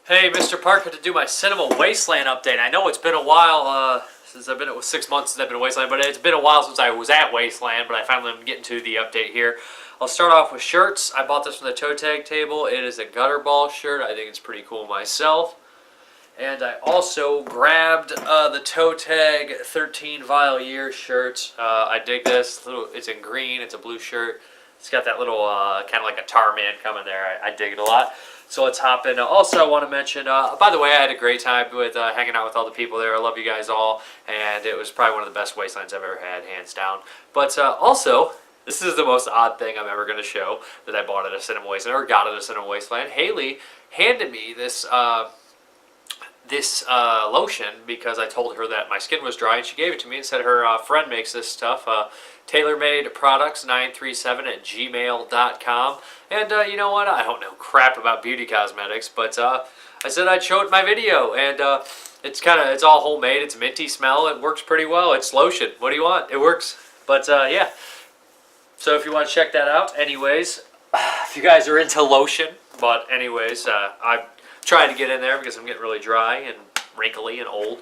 Hey, Mr. Parker, to do my Cinema Wasteland update. I know it's been a while since I've been at 6 months since I've been at Wasteland, but it's been a while since I was at Wasteland. But I finally am getting to the update here. I'll start off with shirts. I bought this from the toe tag table. It is a Gutterball shirt. I think it's pretty cool myself. And I also grabbed the toe tag 13 Vile Year shirt. I dig this. It's in green. It's a blue shirt. It's got that little kind of like a tar man coming there. I dig it a lot. So let's hop in. Also, I want to mention, by the way, I had a great time with hanging out with all the people there. I love you guys all, and it was probably one of the best Wastelands I've ever had, hands down. But also, this is the most odd thing I'm ever going to show that I bought at a Cinema Wasteland, or got at a Cinema Wasteland. Haley handed me this lotion because I told her that my skin was dry, and she gave it to me and said her friend makes this stuff. TaylorMade Products 937 at gmail.com. And you know what? I don't know crap about beauty cosmetics, but I said I'd show it in my video, and it's all homemade. It's minty smell. It works pretty well. It's lotion. What do you want? It works. But yeah. So if you want to check that out, anyways, if you guys are into lotion, but anyways, I'm trying to get in there because I'm getting really dry and wrinkly and old.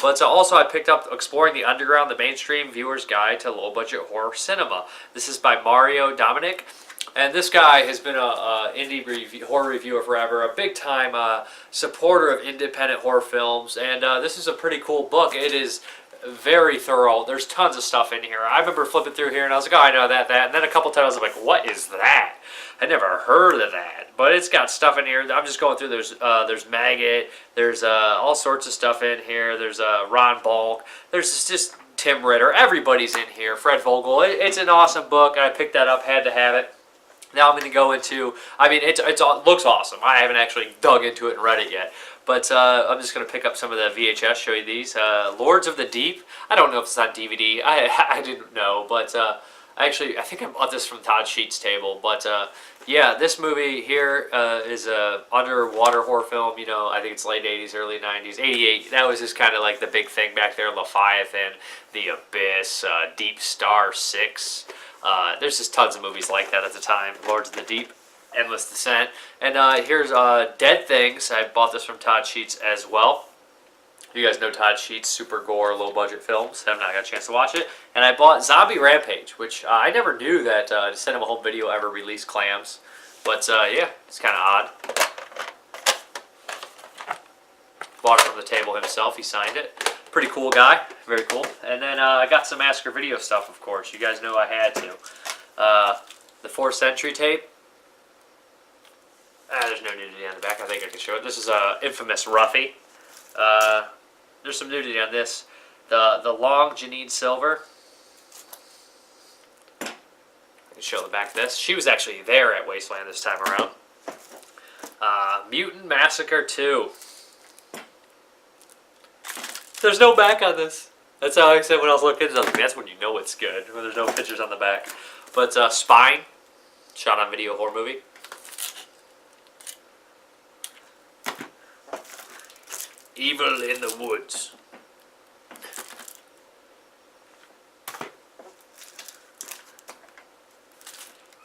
But also I picked up Exploring the Underground, the Mainstream Viewer's Guide to Low-Budget Horror Cinema. This is by Mario Dominic. And this guy has been a indie horror reviewer forever, a big-time supporter of independent horror films. And this is a pretty cool book. It is very thorough. There's tons of stuff in here. I remember flipping through here and I was like, oh, I know that. And then a couple titles I'm like, what is that? I never heard of that. But it's got stuff in here. I'm just going through. There's Maggot. There's all sorts of stuff in here. There's Ron Balk. There's just Tim Ritter. Everybody's in here. Fred Vogel. It's an awesome book. I picked that up. Had to have it. Now I'm going to go into, I mean, it looks awesome. I haven't actually dug into it and read it yet. But I'm just going to pick up some of the VHS, show you these. Lords of the Deep. I don't know if it's on DVD. I didn't know. But I think I bought this from Todd Sheets' table. But yeah, this movie here is a underwater horror film. You know, I think it's late 80s, early 90s. 88, that was just kind of like the big thing back there. Leviathan, The Abyss, Deep Star 6. There's just tons of movies like that at the time. Lords of the Deep, Endless Descent. And here's Dead Things. I bought this from Todd Sheets as well. You guys know Todd Sheets, super gore, low-budget films. Have not got a chance to watch it. And I bought Zombie Rampage, which I never knew that Cinema Home Video ever released clams. But yeah, it's kind of odd. Bought it from the table himself. He signed it. Pretty cool guy. Very cool. And then I got some Massacre video stuff, of course. You guys know I had to. The 4th Century tape. There's no nudity on the back. I think I can show it. This is Infamous Ruffy. There's some nudity on this. The long Jeanne Silver. I can show the back of this. She was actually there at Wasteland this time around. Mutant Massacre 2. There's no back on this. That's how I said when I was looking at it. I was like, that's when you know it's good, when there's no pictures on the back. But Spine, shot on video horror movie. Evil in the Woods.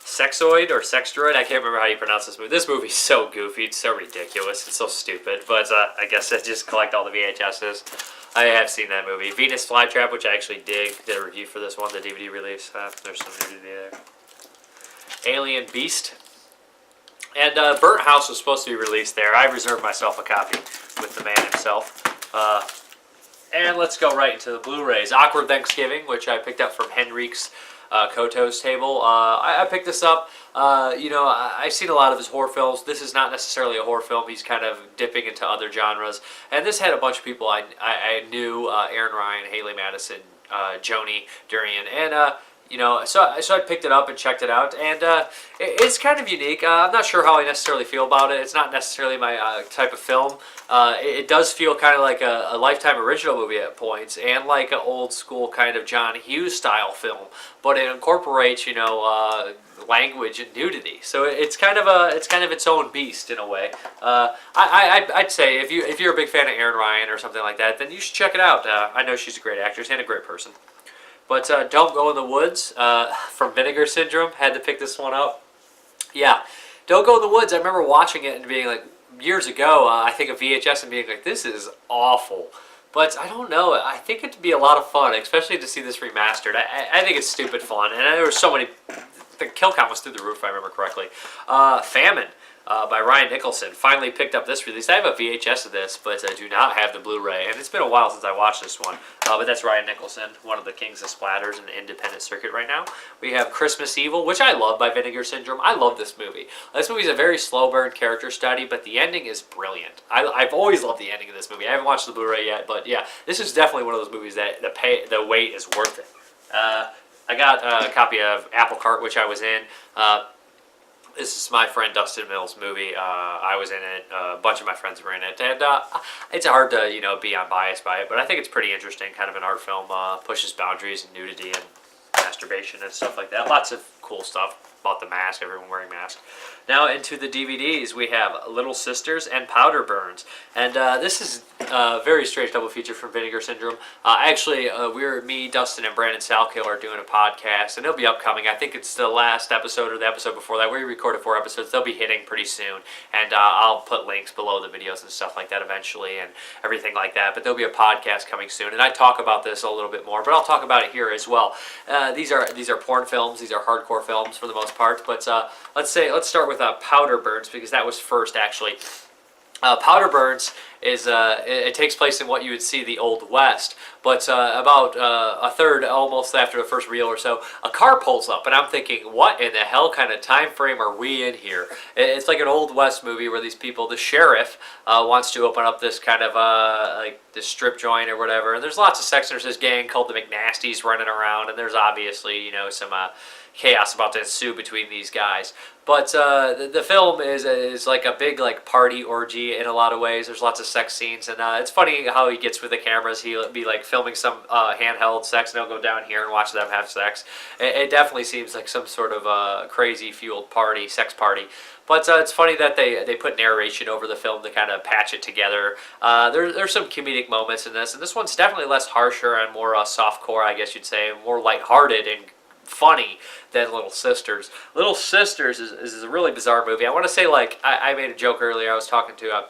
Sexoid or Sexandroide, I can't remember how you pronounce this movie. This movie's so goofy, it's so ridiculous, it's so stupid. But I guess I just collect all the VHSs. I have seen that movie. Venus Flytrap, which I actually did a review for this one, the DVD release. There's some nudity there. Alien Beast. And Burnt House was supposed to be released there. I reserved myself a copy with the man himself. And let's go right into the Blu-rays. Awkward Thanksgiving, which I picked up from Henrique's Koto's table. I picked this up. You know, I've seen a lot of his horror films. This is not necessarily a horror film. He's kind of dipping into other genres. And this had a bunch of people I knew. Aaron Ryan, Haley Madison, Joni Durian. And you know, so I picked it up and checked it out, and it's kind of unique. I'm not sure how I necessarily feel about it. It's not necessarily my type of film. It does feel kind of like a Lifetime original movie at points, and like an old school kind of John Hughes style film, but it incorporates, you know, language and nudity. So it's kind of its own beast in a way. I'd say if you're a big fan of Aaron Ryan or something like that, then you should check it out. I know she's a great actress and a great person. But Don't Go in the Woods from Vinegar Syndrome. Had to pick this one up. Yeah, Don't Go in the Woods. I remember watching it and being like, years ago, I think of VHS and being like, this is awful. But I don't know. I think it'd be a lot of fun, especially to see this remastered. I think it's stupid fun, and there were so many. The kill count was through the roof, if I remember correctly. Famine by Ryan Nicholson finally picked up this release. I have a VHS of this, but I do not have the Blu-ray, and it's been a while since I watched this one. But that's Ryan Nicholson, one of the kings of splatters in the independent circuit right now. We have Christmas Evil, which I love, by Vinegar Syndrome. I love this movie. This movie is a very slow burn character study, but the ending is brilliant. I've always loved the ending of this movie. I haven't watched the Blu-ray yet, but yeah, this is definitely one of those movies that the wait is worth it. I got a copy of Applecart, which I was in. This is my friend Dustin Mills' movie. I was in it. A bunch of my friends were in it, and it's hard to be unbiased by it, but I think it's pretty interesting. Kind of an art film, pushes boundaries and nudity and masturbation and stuff like that. Lots of cool stuff about the mask, everyone wearing masks. Now into the DVDs, we have Little Sisters and Powder Burns, and this is a very strange double feature from Vinegar Syndrome. Actually, me, Dustin, and Brandon Salkill are doing a podcast, and it'll be upcoming. I think it's the last episode or the episode before that. We recorded 4 episodes. They'll be hitting pretty soon, and I'll put links below the videos and stuff like that eventually, and everything like that. But there'll be a podcast coming soon, and I talk about this a little bit more, but I'll talk about it here as well. These are porn films. These are hardcore films for the most part, but let's start with Powder Burns, because that was first actually. Powder Burns is it takes place in what you would see the Old West, but about a third, almost after the first reel or so, a car pulls up, and I'm thinking, what in the hell kind of time frame are we in here? It's like an Old West movie where these people, the sheriff wants to open up this kind of like this strip joint or whatever, and there's lots of sex. There's this gang called the McNasties running around, and there's obviously some chaos about to ensue between these guys. But the film is like a big party orgy in a lot of ways. There's lots of sex scenes, and it's funny how he gets with the cameras. He'll be like filming some handheld sex, and he'll go down here and watch them have sex. It definitely seems like some sort of crazy fueled party, sex party. But it's funny that they put narration over the film to kind of patch it together. There's some comedic moments in this, and this one's definitely less harsher and more softcore, I guess you'd say, more lighthearted and funny than Little Sisters. Little Sisters is a really bizarre movie. I want to say, I made a joke earlier. I was talking to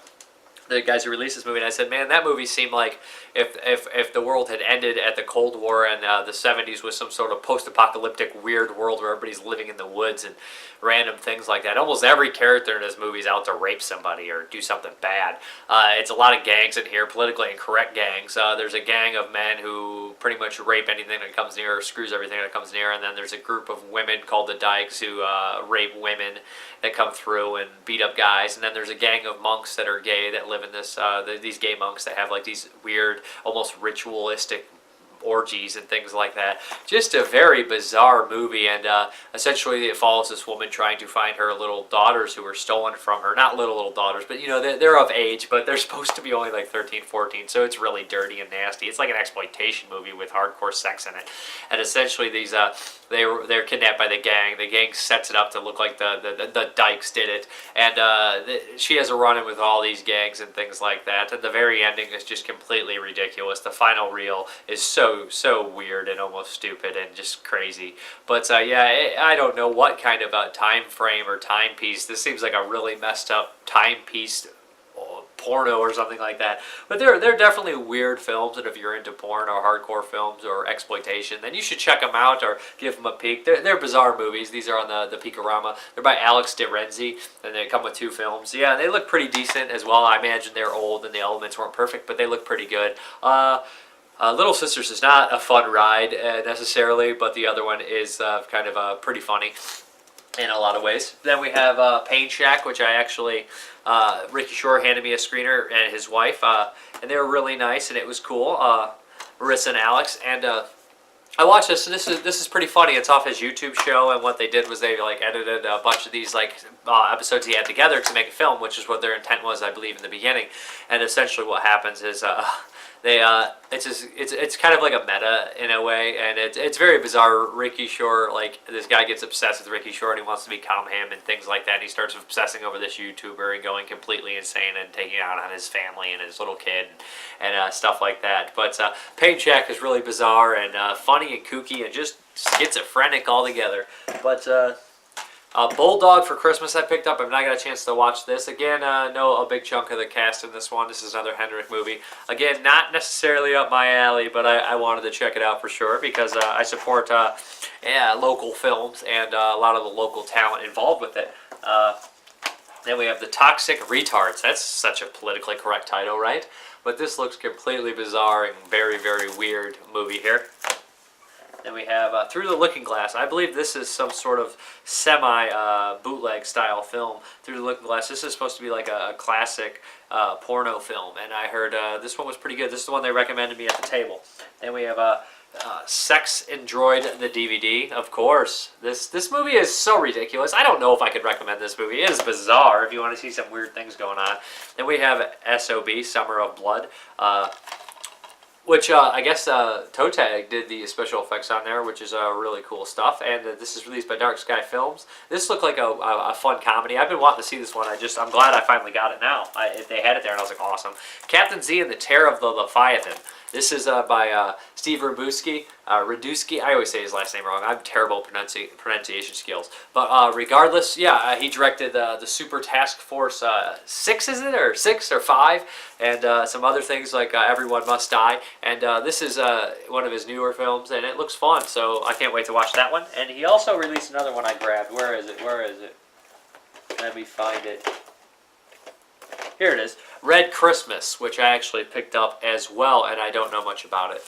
the guys who released this movie, and I said, man, that movie seemed like if the world had ended at the Cold War and the 70s was some sort of post-apocalyptic weird world where everybody's living in the woods and random things like that. Almost every character in this movie is out to rape somebody or do something bad. It's a lot of gangs in here, politically incorrect gangs. There's a gang of men who pretty much rape anything that comes near or screws everything that comes near, and then there's a group of women called the Dykes who rape women that come through and beat up guys, and then there's a gang of monks that are gay that live in this, these gay monks that have like these weird, almost ritualistic orgies and things like that. Just a very bizarre movie, and essentially it follows this woman trying to find her little daughters who were stolen from her. Not little daughters, but they're of age, but they're supposed to be only like 13, 14, so it's really dirty and nasty. It's like an exploitation movie with hardcore sex in it. And essentially these they're kidnapped by the gang. The gang sets it up to look like the Dykes did it, and she has a run-in with all these gangs and things like that. And the very ending is just completely ridiculous. The final reel is so weird and almost stupid and just crazy. But yeah, I don't know what kind of a time frame or timepiece. This seems like a really messed up timepiece porno or something like that. But they're definitely weird films, and if you're into porn or hardcore films or exploitation, then you should check them out or give them a peek. They're bizarre movies. These are on the Peakorama. They're by Alex de Renzi, and they come with 2 films. Yeah, they look pretty decent as well. I imagine they're old and the elements weren't perfect, but they look pretty good. Little Sisters is not a fun ride necessarily, but the other one is kind of pretty funny in a lot of ways. Then we have Pain Shack, which I actually, Ricky Shore handed me a screener, and his wife, and they were really nice, and it was cool. Marissa and Alex, and I watched this, and this is pretty funny. It's off his YouTube show, and what they did was they edited a bunch of these episodes he had together to make a film, which is what their intent was, I believe, in the beginning. And essentially, what happens is it's kind of like a meta in a way, and it's very bizarre. Ricky Shore, this guy gets obsessed with Ricky Shore, and he wants to become him and things like that. And he starts obsessing over this YouTuber and going completely insane and taking it out on his family and his little kid and stuff like that. But Pain Shack is really bizarre and funny and kooky and just schizophrenic altogether. But Bulldog for Christmas I picked up. I've not got a chance to watch this. Again, know a big chunk of the cast in this one. This is another Henrik movie. Again, not necessarily up my alley, but I wanted to check it out for sure because I support local films and a lot of the local talent involved with it. Then we have The Toxic Retards. That's such a politically correct title, right? But this looks completely bizarre and very, very weird movie here. Then we have Through the Looking Glass. I believe this is some sort of semi-bootleg style film. Through the Looking Glass. This is supposed to be like a classic porno film. And I heard this one was pretty good. This is the one they recommended me at the table. Then we have Sexandroide, the DVD. Of course. This movie is so ridiculous. I don't know if I could recommend this movie. It is bizarre if you want to see some weird things going on. Then we have S.O.B, Summer of Blood. Which I guess Toe Tag did the special effects on there, which is really cool stuff. And this is released by Dark Sky Films. This looked like a fun comedy. I've been wanting to see this one. I'm glad I finally got it now. They had it there, and I was like, awesome. Captain Z and the Terror of the Leviathan. This is by Steve Radusky. I always say his last name wrong. I have terrible pronunciation skills. But regardless, yeah, he directed the Super Task Force 6, is it? Or 6 or 5. And some other things like Everyone Must Die. And this is one of his newer films, and it looks fun. So I can't wait to watch that one. And he also released another one I grabbed. Where is it? Where is it? Let me find it. Here it is. Red Christmas, which I actually picked up as well, and I don't know much about it.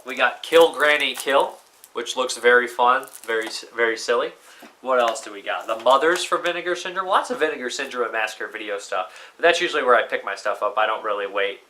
We got Kill Granny Kill, which looks very fun, very, very silly. What else do we got? The Muthers for Vinegar Syndrome. Lots of Vinegar Syndrome and Massacre video stuff. But that's usually where I pick my stuff up. I don't really wait.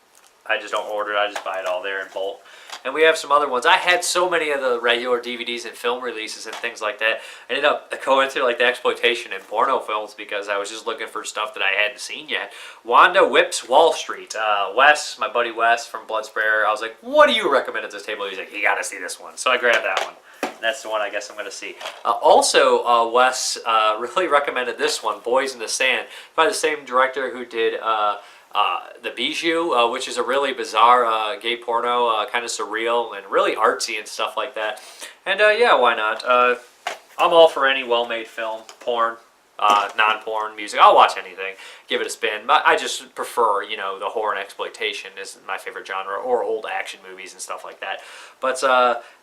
I just don't order it. I just buy it all there in bulk. And we have some other ones. I had so many of the regular DVDs and film releases and things like that. I ended up going to like the exploitation and porno films because I was just looking for stuff that I hadn't seen yet. Wanda Whips Wallstreet. Wes, my buddy Wes from Bloodsprayer, I was like, what do you recommend at this table? He's like, you got to see this one. So I grabbed that one. And that's the one I guess I'm going to see. Also, Wes really recommended this one, Boys in the Sand, by the same director who did The Bijou, which is a really bizarre gay porno, kind of surreal and really artsy and stuff like that. And yeah, why not? I'm all for any well-made film, porn, non-porn, music. I'll watch anything, give it a spin. But I just prefer, you know, the horror and exploitation is my favorite genre, or old action movies and stuff like that. But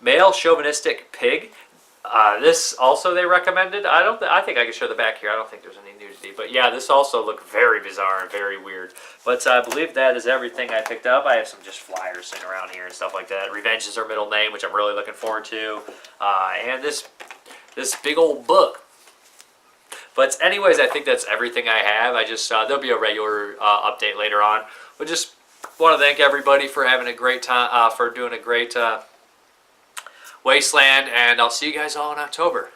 Male Chauvinistic Pig. This also they recommended. I think I can show the back here. I don't think there's any nudity, but yeah, this also looked very bizarre and very weird. But I believe that is everything I picked up. I have some just flyers sitting around here and stuff like that. Revenge is her middle name, which I'm really looking forward to, and this big old book. But anyways, I think that's everything I have. I just there'll be a regular update later on. But just want to thank everybody for having a great time, for doing a great Wasteland, and I'll see you guys all in October.